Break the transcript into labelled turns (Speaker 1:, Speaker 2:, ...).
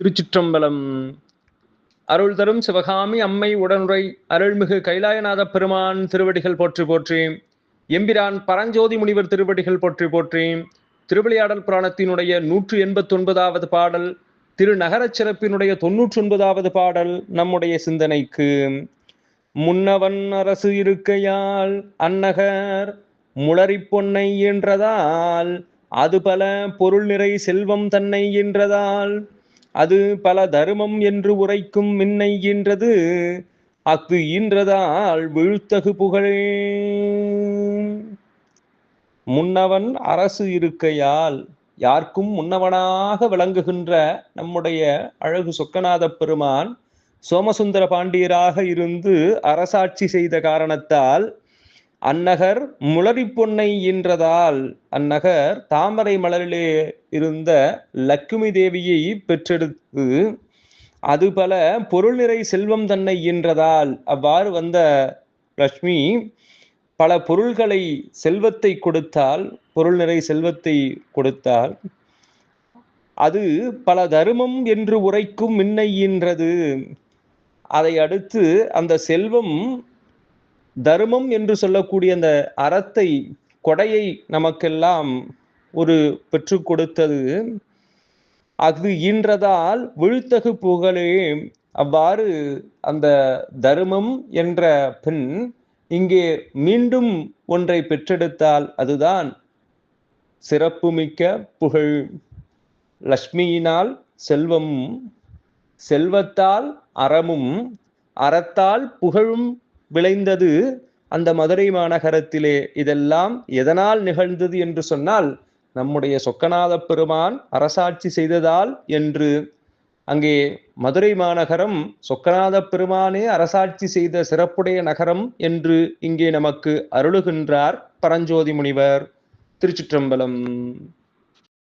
Speaker 1: திருச்சிற்றம்பலம். அருள் தரும் சிவகாமி அம்மை உடனுரை அருள்மிகு கைலாயநாத பெருமான் திருவடிகள் போற்றி போற்றி. எம்பிரான் பரஞ்சோதி முனிவர் திருவடிகள் போற்றி போற்றி. திருவிளையாடல் புராணத்தினுடைய 189வது பாடல், திருநகரச் சிறப்பினுடைய 99வது பாடல் நம்முடைய சிந்தனைக்கு. முன்னவன் அரசு இருக்கையால் அந்நகர் முளரி பொன்னை என்றதால், அது பல பொருள் நிறை செல்வம் தன்னை என்றதால், அது பல தருமம் என்று உரைக்கும் மின்னை ஈன்றது, அஃது ஈன்றதால் வீழ்த்தகு புகழே. முன்னவன் அரசு இருக்கையால், யாருக்கும் முன்னவனாக விளங்குகின்ற நம்முடைய அழகு சொக்கநாத பெருமான் சோமசுந்தர பாண்டியராக இருந்து அரசாட்சி செய்த காரணத்தால், அந்நகர் முளரி பொன்னை ஈன்றதால், அந்நகர் தாமரை மலரிலே இருந்த லக்குமி தேவியை பெற்றெடுத்து, அது பல பொருள் நிறை செல்வம் தன்னை ஈன்றதால், அவ்வாறு வந்த லட்சுமி பல பொருள்களை செல்வத்தை கொடுத்தால், பொருள் நிறை செல்வத்தை கொடுத்தால், அது பல தருமம் என்று உரைக்கும் மின்னை ஈன்றது. அதை அடுத்து அந்த செல்வம் தர்மம் என்று சொல்லக்கூடிய அந்த அறத்தை, கொடையை நமக்கெல்லாம் ஒரு பெற்று கொடுத்தது. அது ஈன்றதால் வீழ்த்தகு புகழே. அவ்வாறு அந்த தர்மம் என்ற பெண் இங்கே மீண்டும் ஒன்றை பெற்றெடுத்தால் அதுதான் சிறப்புமிக்க புகழ். லட்சுமியினால் செல்வம், செல்வத்தால் அறமும், அறத்தால் புகழும் விளைந்தது அந்த மதுரை மாநகரத்திலே. இதெல்லாம் எதனால் நிகழ்ந்தது என்று சொன்னால், நம்முடைய சொக்கநாத பெருமான் அரசாட்சி செய்ததால் என்று. அங்கே மதுரை மாநகரம் சொக்கநாத பெருமானே அரசாட்சி செய்த சிறப்புடைய நகரம் என்று இங்கே நமக்கு அருளுகின்றார் பரஞ்சோதி முனிவர். திருச்சிற்றம்பலம்.